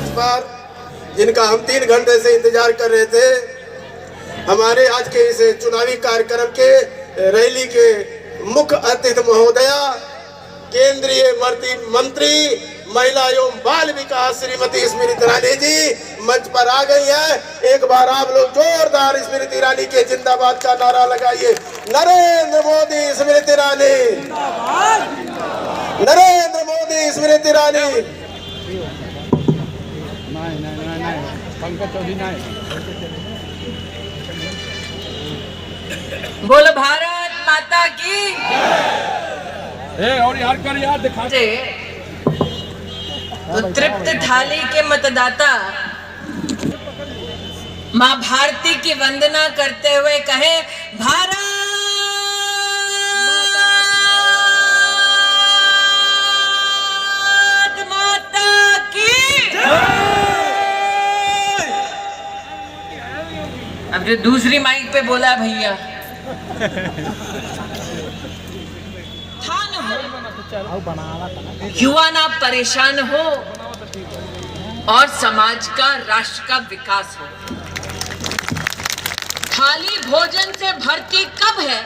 मंच पर, जिनका हम 3 घंटे से इंतजार कर रहे थे, हमारे आज के इस चुनावी कार्यक्रम के रैली के मुख्य अतिथि महोदया, केंद्रीय मंत्री महिला एवं बाल विकास श्रीमती स्मृति ईरानी जी मंच पर आ गई है। एक बार आप लोग जोरदार स्मृति ईरानी के जिंदाबाद का नारा लगाइए। नरेंद्र मोदी स्मृति ईरानी, नरेंद्र मोदी स्मृति ईरानी। बोलो भारत माता की। और यार कर यार दिखा तो तृप्त थाली के मतदाता माँ भारती की वंदना करते हुए कहे, भारत माता की। अब जो दूसरी माइक पे बोला भैया, युवा ना परेशान हो और समाज का, राष्ट्र का विकास हो। थाली भोजन से भरती कब है?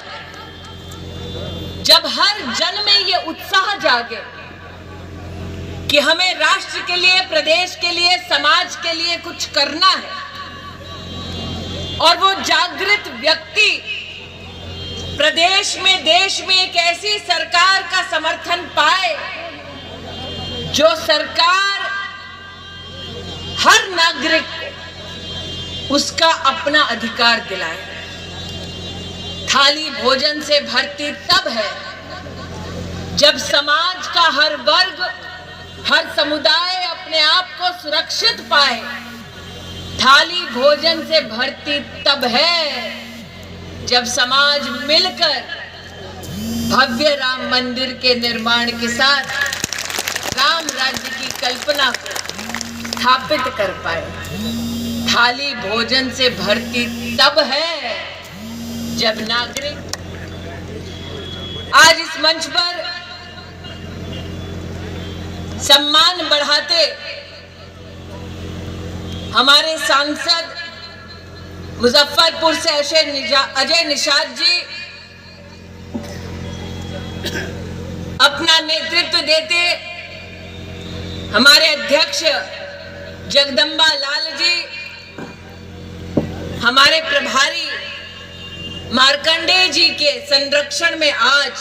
जब हर जन में ये उत्साह जागे कि हमें राष्ट्र के लिए, प्रदेश के लिए, समाज के लिए कुछ करना है, और वो जागृत व्यक्ति प्रदेश में, देश में एक ऐसी सरकार का समर्थन पाए जो सरकार हर नागरिक को उसका अपना अधिकार दिलाए। थाली भोजन से भरती तब है जब समाज का हर वर्ग, हर समुदाय अपने आप को सुरक्षित पाए। थाली भोजन से भरती तब है जब समाज मिलकर भव्य राम मंदिर के निर्माण के साथ राम राज्य की कल्पना को स्थापित कर पाए। थाली भोजन से भरती तब है जब नागरिक आज इस मंच पर सम्मान बढ़ाते हमारे सांसद मुजफ्फरपुर से अजय निषाद जी अपना नेतृत्व देते, हमारे अध्यक्ष जगदम्बा लाल जी, हमारे प्रभारी मार्कंडेय जी के संरक्षण में आज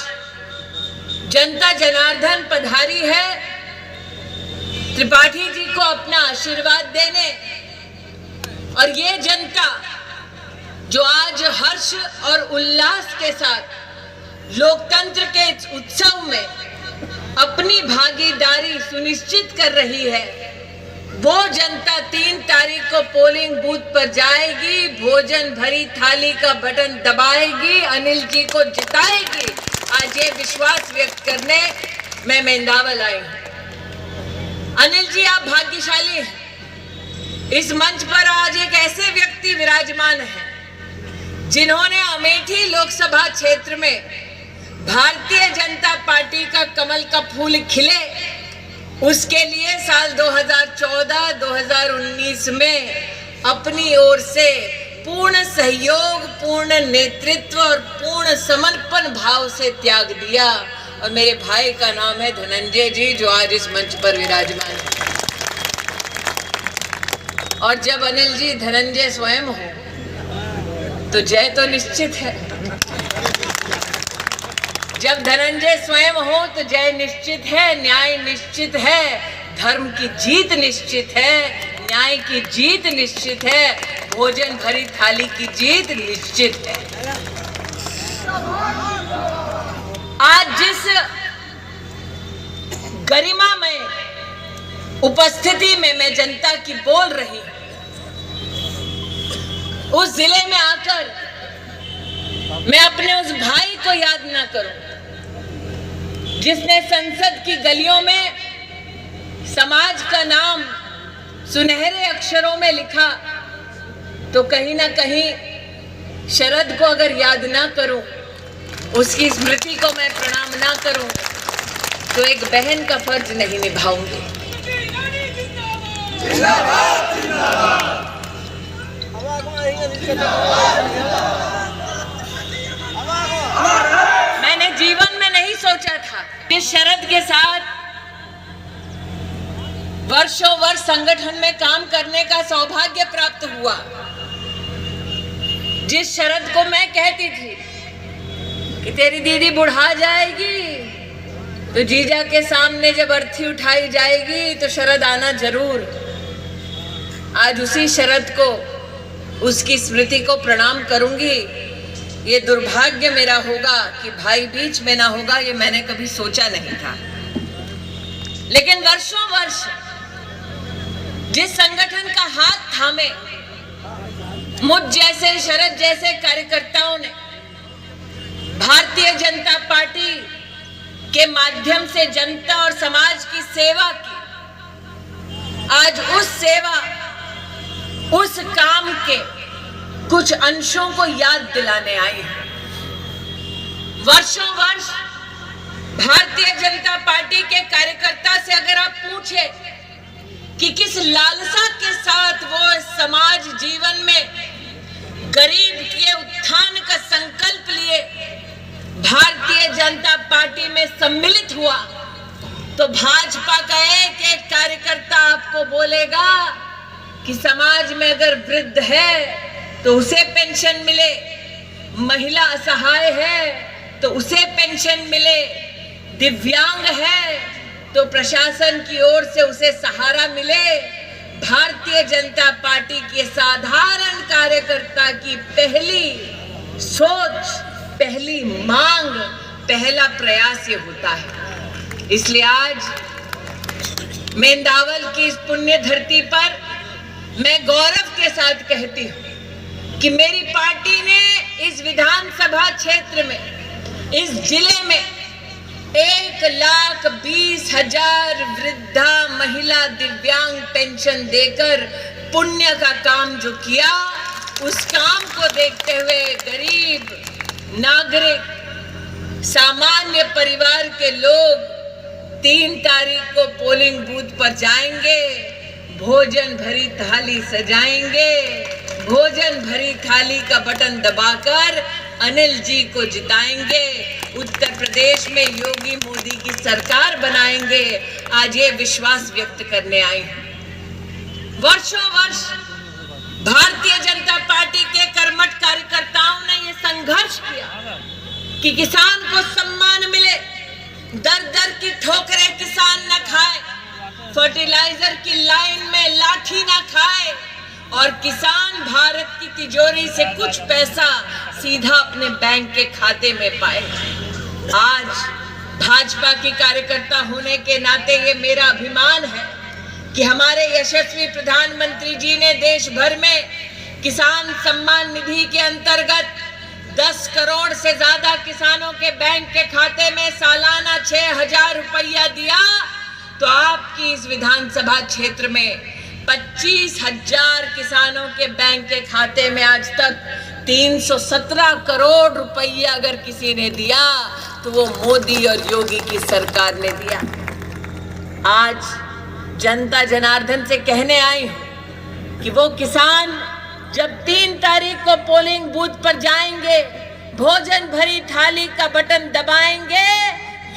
जनता जनार्दन पधारी है। त्रिपाठी जी को अपना आशीर्वाद देने, और ये जनता जो आज हर्ष और उल्लास के साथ लोकतंत्र के उत्सव में अपनी भागीदारी सुनिश्चित कर रही है, वो जनता 3 तारीख को पोलिंग बूथ पर जाएगी, भोजन भरी थाली का बटन दबाएगी, अनिल जी को जिताएगी। आज ये विश्वास व्यक्त करने मैं मेंदावल आई हूं। अनिल जी, आप भाग्यशाली हैं। इस मंच पर आज एक ऐसे व्यक्ति विराजमान हैं जिन्होंने अमेठी लोकसभा क्षेत्र में भारतीय जनता पार्टी का कमल का फूल खिले, उसके लिए साल 2014-2019 में अपनी ओर से पूर्ण सहयोग, पूर्ण नेतृत्व और पूर्ण समर्पण भाव से त्याग दिया। और मेरे भाई का नाम है धनंजय जी, जो आज इस मंच पर विराजमान है। और जब अनिल जी धनंजय स्वयं हो तो जय तो निश्चित है। जब धनंजय स्वयं हो तो जय निश्चित है, न्याय निश्चित है, धर्म की जीत निश्चित है, न्याय की जीत निश्चित है, भोजन भरी थाली की जीत निश्चित है। आज जिस गरिमामय उपस्थिति में मैं जनता की बोल रही हूं, उस जिले में आकर मैं अपने उस भाई को याद ना करूं जिसने संसद की गलियों में समाज का नाम सुनहरे अक्षरों में लिखा, तो कहीं ना कहीं शरद को अगर याद ना करूं, उसकी स्मृति को मैं प्रणाम ना करूं, तो एक बहन का फर्ज नहीं निभाऊंगी। मैंने जीवन में नहीं सोचा था इस शरद के साथ वर्षों वर्ष संगठन में काम करने का सौभाग्य प्राप्त हुआ। जिस शरद को मैं कहती थी कि तेरी दीदी बुढ़ा जाएगी तो जीजा के सामने जब अर्थी उठाई जाएगी तो शरद आना जरूर। आज उसी शरद को, उसकी स्मृति को प्रणाम करूंगी। ये दुर्भाग्य मेरा होगा कि भाई बीच में ना होगा, ये मैंने कभी सोचा नहीं था। लेकिन वर्षों वर्ष जिस संगठन का हाथ थामे मुझ जैसे, शरद जैसे कार्यकर्ताओं ने भारतीय जनता पार्टी के माध्यम से जनता और समाज की सेवा की, आज उस सेवा, उस काम के कुछ अंशों को याद दिलाने आई है। वर्षों वर्ष भारतीय जनता पार्टी के कार्यकर्ता से अगर आप पूछे कि किस लालसा के साथ वो समाज जीवन में गरीब के उत्थान का संकल्प लिए भारतीय जनता पार्टी में सम्मिलित हुआ, तो भाजपा का एक एक कार्यकर्ता आपको बोलेगा कि समाज में अगर वृद्ध है तो उसे पेंशन मिले, महिला असहाय है तो उसे पेंशन मिले, दिव्यांग है तो प्रशासन की ओर से उसे सहारा मिले। भारतीय जनता पार्टी के साधारण कार्यकर्ता की पहली सोच, पहली मांग, पहला प्रयास ये होता है। इसलिए आज मेंदावल की इस पुण्य धरती पर मैं गौरव के साथ कहती हूँ कि मेरी पार्टी ने इस विधानसभा क्षेत्र में, इस जिले में 1,20,000 वृद्धा महिला दिव्यांग पेंशन देकर पुण्य का काम जो किया, उस काम को देखते हुए गरीब नागरिक, सामान्य परिवार के लोग 3 तारीख को पोलिंग बूथ पर जाएंगे, भोजन भरी थाली सजाएंगे, भोजन भरी थाली का बटन दबाकर अनिल जी को जिताएंगे, उत्तर प्रदेश में योगी मोदी की सरकार बनाएंगे। आज ये विश्वास व्यक्त करने आए हैं। वर्षों वर्ष भारतीय जनता पार्टी के कर्मठ कार्यकर्ताओं ने ये संघर्ष किया कि किसान को सम्मान मिले, दर दर की ठोकरें किसान न खाए, फर्टिलाइजर की लाइन में लाठी ना खाए और किसान भारत की तिजोरी से कुछ पैसा सीधा अपने बैंक के खाते में पाए। आज भाजपा की कार्यकर्ता होने के नाते ये मेरा अभिमान है कि हमारे यशस्वी प्रधानमंत्री जी ने देश भर में किसान सम्मान निधि के अंतर्गत 10 करोड़ से ज्यादा किसानों के बैंक के खाते में सालाना 6,000 रुपया दिया, तो आपकी इस विधानसभा क्षेत्र में 25,000 किसानों के बैंक के खाते में आज तक 317 करोड़ रुपया अगर किसी ने दिया तो वो मोदी और योगी की सरकार ने दिया। आज जनता जनार्दन से कहने आई हूं कि वो किसान जब 3 तारीख को पोलिंग बूथ पर जाएंगे, भोजन भरी थाली का बटन दबाएंगे,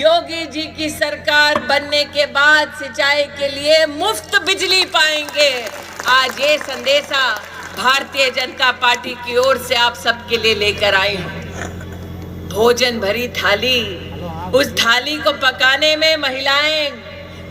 योगी जी की सरकार बनने के बाद सिंचाई के लिए मुफ्त बिजली पाएंगे। आज ये संदेशा भारतीय जनता पार्टी की ओर से आप सबके लिए लेकर आई हूं। भोजन भरी थाली, उस थाली को पकाने में महिलाएं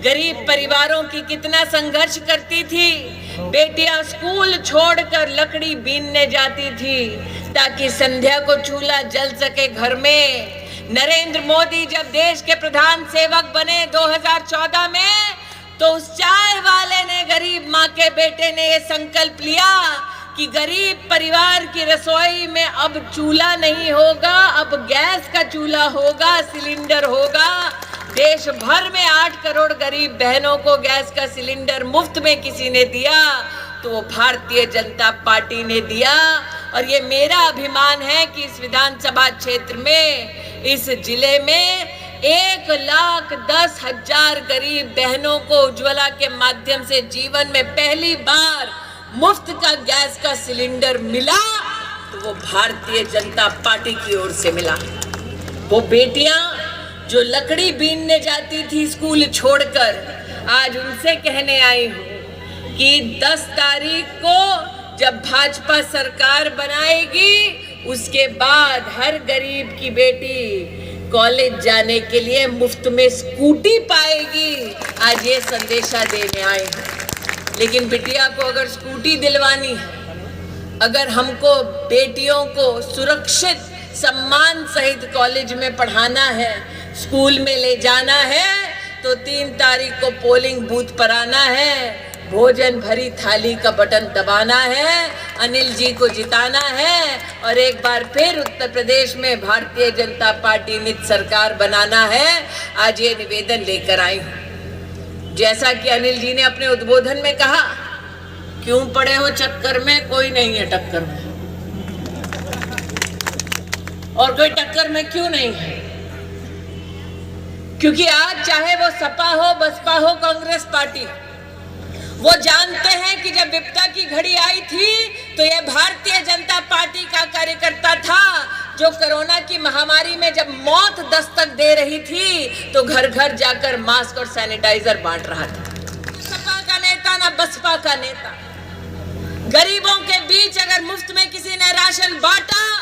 गरीब परिवारों की कितना संघर्ष करती थी। बेटियां स्कूल छोड़कर लकड़ी बीनने जाती थी ताकि संध्या को चूल्हा जल सके घर में। नरेंद्र मोदी जब देश के प्रधान सेवक बने 2014 में, तो उस चाय वाले ने, गरीब माँ के बेटे ने ये संकल्प लिया कि गरीब परिवार की रसोई में अब चूल्हा नहीं होगा, अब गैस का चूल्हा होगा, सिलेंडर होगा। देश भर में 8 करोड़ गरीब बहनों को गैस का सिलेंडर मुफ्त में किसी ने दिया तो वो भारतीय जनता पार्टी ने दिया। और ये मेरा अभिमान है कि इस विधानसभा क्षेत्र में, इस जिले में 1,10,000 गरीब बहनों को उज्ज्वला के माध्यम से जीवन में पहली बार मुफ्त का गैस का सिलेंडर मिला, तो वो भारतीय जनता पार्टी की ओर से मिला। वो बेटियां जो लकड़ी बीनने जाती थी स्कूल छोड़कर, आज उनसे कहने आई हूं कि 10 तारीख को जब भाजपा सरकार बनाएगी, उसके बाद हर गरीब की बेटी कॉलेज जाने के लिए मुफ्त में स्कूटी पाएगी। आज ये संदेशा देने आए हैं। लेकिन बिटिया को अगर स्कूटी दिलवानी है, अगर हमको बेटियों को सुरक्षित सम्मान सहित कॉलेज में पढ़ाना है, स्कूल में ले जाना है, तो 3 तारीख को पोलिंग बूथ पर आना है, भोजन भरी थाली का बटन दबाना है, अनिल जी को जिताना है और एक बार फिर उत्तर प्रदेश में भारतीय जनता पार्टी नित सरकार बनाना है। आज ये निवेदन लेकर आई हूं। जैसा कि अनिल जी ने अपने उद्बोधन में कहा, क्यों पड़े हो चक्कर में, कोई नहीं है टक्कर में, और कोई टक्कर में क्यों नहीं है? क्योंकि आज चाहे वो सपा हो, बसपा हो, कांग्रेस पार्टी, वो जानते हैं कि जब विपदा की घड़ी आई थी तो ये भारतीय जनता पार्टी का कार्यकर्ता था जो कोरोना की महामारी में जब मौत दस्तक दे रही थी तो घर घर जाकर मास्क और सैनिटाइजर बांट रहा था। सपा का नेता ना बसपा का नेता। गरीबों के बीच अगर मुफ्त में किसी ने राशन बांटा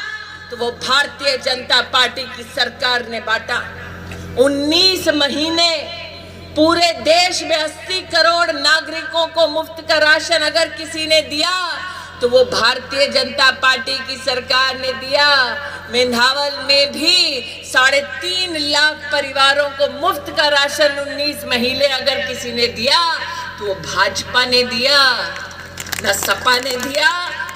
तो वो भारतीय जनता पार्टी की सरकार ने बांटा। 19 महीने पूरे देश में 80 करोड़ नागरिकों को मुफ्त का राशन अगर किसी ने दिया तो वो भारतीय जनता पार्टी की सरकार ने दिया। मेंधावल में भी 3.5 लाख परिवारों को मुफ्त का राशन 19 महीने अगर किसी ने दिया तो वो भाजपा ने दिया, ना सपा ने दिया,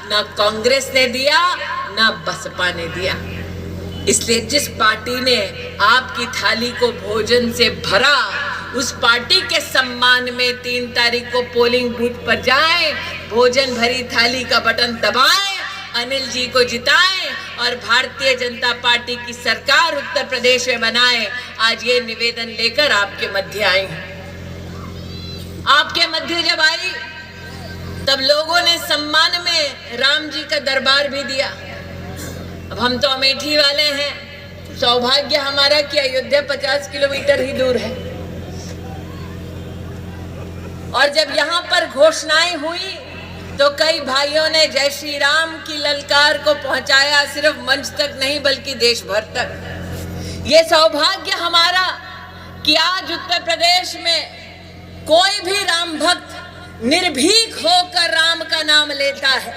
ना कांग्रेस ने दिया, ना बसपा ने दिया। इसलिए जिस पार्टी ने आपकी थाली को भोजन से भरा, उस पार्टी के सम्मान में 3 तारीख को पोलिंग बूथ पर जाएं, भोजन भरी थाली का बटन दबाएं, अनिल जी को जिताएं और भारतीय जनता पार्टी की सरकार उत्तर प्रदेश में बनाएं। आज ये निवेदन लेकर आपके मध्य आई हूं। आपके मध्य जब आई तब लोगों ने सम्मान में राम जी का दरबार भी दिया। अब हम तो अमेठी वाले हैं, सौभाग्य हमारा कि अयोध्या 50 किलोमीटर ही दूर है, और जब यहाँ पर घोषणाएं हुई तो कई भाइयों ने जय श्री राम की ललकार को पहुंचाया, सिर्फ मंच तक नहीं बल्कि देश भर तक। ये सौभाग्य हमारा कि आज उत्तर प्रदेश में कोई भी राम भक्त निर्भीक होकर राम का नाम लेता है।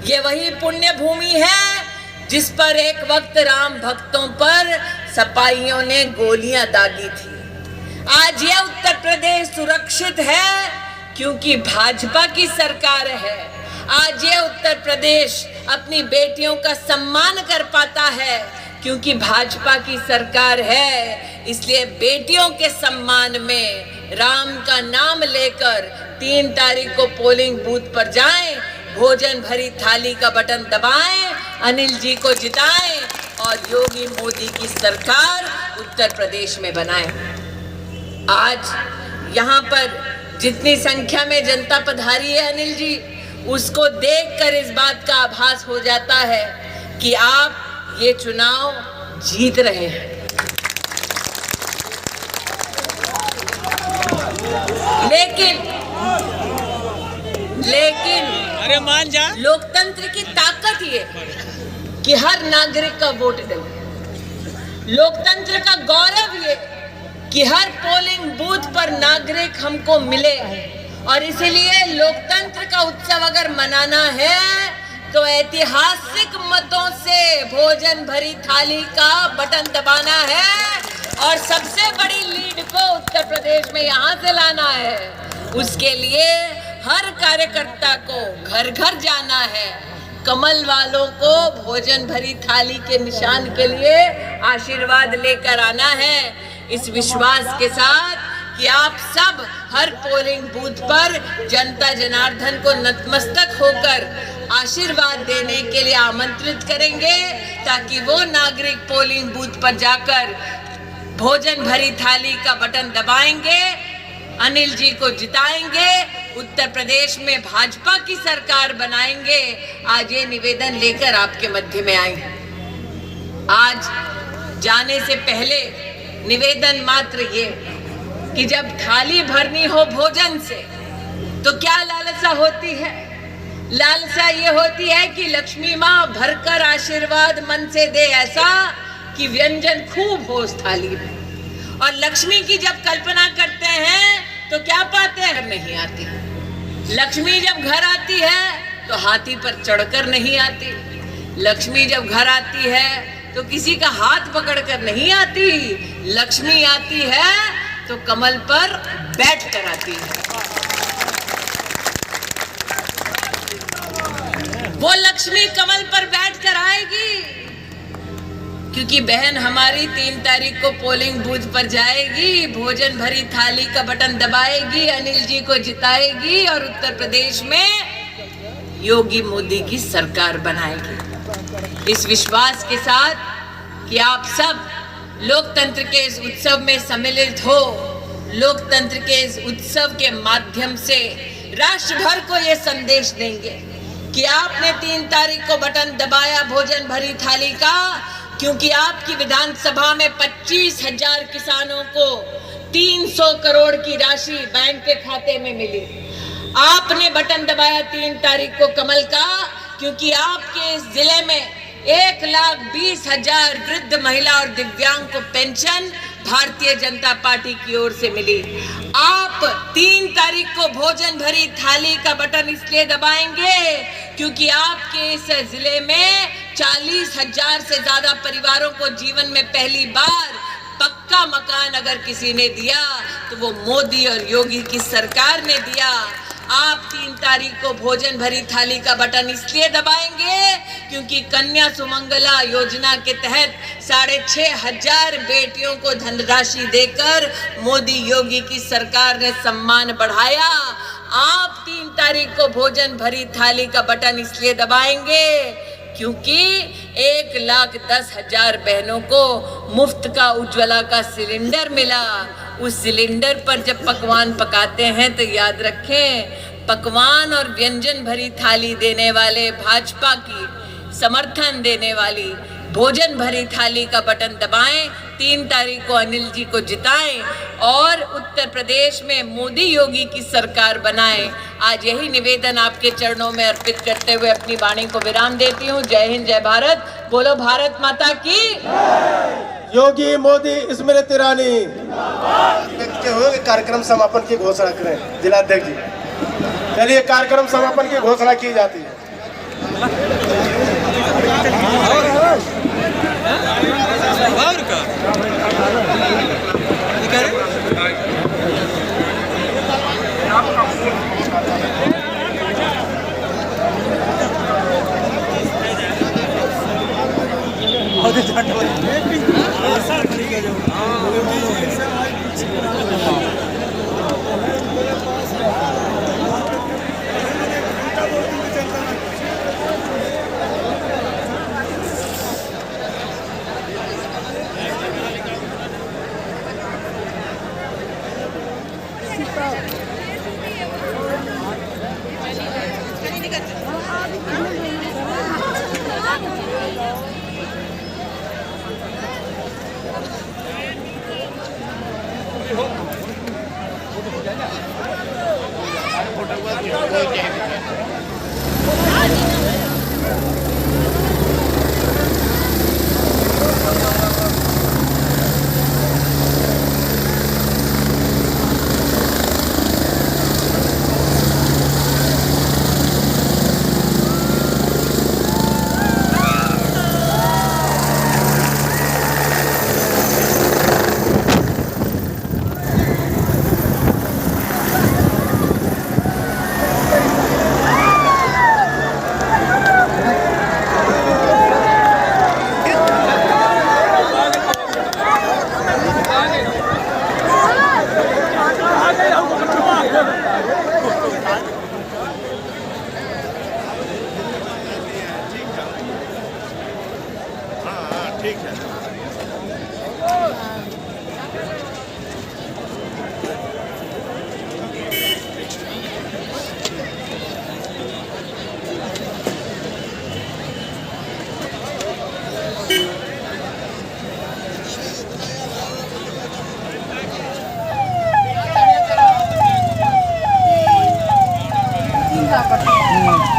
ये वही पुण्य भूमि है जिस पर एक वक्त राम भक्तों पर सपाइयों ने गोलियां दागी थी। आज ये उत्तर प्रदेश सुरक्षित है क्योंकि भाजपा की सरकार है। आज ये उत्तर प्रदेश अपनी बेटियों का सम्मान कर पाता है क्योंकि भाजपा की सरकार है। इसलिए बेटियों के सम्मान में राम का नाम लेकर 3 तारीख को पोलिंग बूथ पर जाएं, भोजन भरी थाली का बटन दबाएं, अनिल जी को जिताएं और योगी मोदी की सरकार उत्तर प्रदेश में बनाएं। आज यहाँ पर जितनी संख्या में जनता पधारी है अनिल जी, उसको देखकर इस बात का आभास हो जाता है कि आप ये चुनाव जीत रहे हैं। लेकिन अरे मान जा, लोकतंत्र की ताकत ये कि हर नागरिक का वोट डले। लोकतंत्र का गौरव ये कि हर पोलिंग बूथ पर नागरिक हमको मिले, और इसलिए लोकतंत्र का उत्सव अगर मनाना है तो ऐतिहासिक मतों से भोजन भरी थाली का बटन दबाना है और सबसे बड़ी लीड को उत्तर प्रदेश में यहाँ से लाना है। उसके लिए हर कार्यकर्ता को घर घर जाना है, कमल वालों को भोजन भरी थाली के निशान के लिए आशीर्वाद लेकर आना है, इस विश्वास के साथ कि आप सब हर पोलिंग बूथ पर जनता जनार्दन को नतमस्तक होकर आशीर्वाद देने के लिए आमंत्रित करेंगे, ताकि वो नागरिक पोलिंग बूथ पर जाकर भोजन भरी थाली का बटन दबाएंगे, अनिल जी को जिताएंगे, उत्तर प्रदेश में भाजपा की सरकार बनाएंगे। आज ये निवेदन लेकर आपके मध्य में आए हैं। आज जाने से पहले निवेदन मात्र ये कि जब थाली भरनी हो भोजन से तो क्या लालसा होती है? लालसा ये होती है कि लक्ष्मी माँ भरकर आशीर्वाद मन से दे ऐसा कि व्यंजन खूब हो उस थाली में। और लक्ष्मी की जब कल्पना करते हैं तो क्या पाते हैं? नहीं आती। लक्ष्मी जब घर आती है तो हाथी पर चढ़कर नहीं आती। लक्ष्मी जब घर आती है तो किसी का हाथ पकड़कर नहीं आती। लक्ष्मी आती है तो कमल पर बैठकर आती है। वो लक्ष्मी कमल पर बैठकर आएगी क्योंकि बहन हमारी 3 तारीख को पोलिंग बूथ पर जाएगी, भोजन भरी थाली का बटन दबाएगी, अनिल जी को जिताएगी और उत्तर प्रदेश में योगी मोदी की सरकार बनाएगी। इस विश्वास के साथ कि आप सब लोकतंत्र के इस उत्सव में सम्मिलित हो, लोकतंत्र के इस उत्सव के माध्यम से राष्ट्र भर को ये संदेश देंगे कि आपने 3 तारीख को बटन दबाया भोजन भरी थाली का, क्योंकि आपकी विधानसभा में 25,000 किसानों को 300 करोड़ की राशि बैंक के खाते में मिली। आपने बटन दबाया 3 तारीख को कमल का, क्योंकि आपके इस जिले में 1,20,000 वृद्ध महिला और दिव्यांग को पेंशन भारतीय जनता पार्टी की ओर से मिली। आप 3 तारीख को भोजन भरी थाली का बटन इसलिए दबाएंगे क्योंकि आपके इस जिले में 40,000 से ज्यादा परिवारों को जीवन में पहली बार पक्का मकान अगर किसी ने दिया तो वो मोदी और योगी की सरकार ने दिया। आप 3 तारीख को भोजन भरी थाली का बटन इसलिए दबाएंगे क्योंकि कन्या सुमंगला योजना के तहत 6,500 बेटियों को धनराशि देकर मोदी योगी की सरकार ने सम्मान बढ़ाया। आप 3 तारीख को भोजन भरी थाली का बटन इसलिए दबाएंगे क्योंकि 1,10,000 बहनों को मुफ्त का उज्ज्वला का सिलेंडर मिला। उस सिलेंडर पर जब पकवान पकाते हैं तो याद रखें, पकवान और व्यंजन भरी थाली देने वाले भाजपा की समर्थन देने वाली भोजन भरी थाली का बटन दबाएं, 3 तारीख को अनिल जी को जिताएं और उत्तर प्रदेश में मोदी योगी की सरकार बनाएं। आज यही निवेदन आपके चरणों में अर्पित करते हुए अपनी वाणी को विराम देती हूँ। जय हिंद, जय भारत। बोलो भारत माता की। योगी मोदी स्मृति ईरानी के हुए कार्यक्रम समापन की घोषणा करें जिलाध्यक्ष जी। चलिए कार्यक्रम समापन की घोषणा की जाती है। ठीक है। पूजा करते हैं।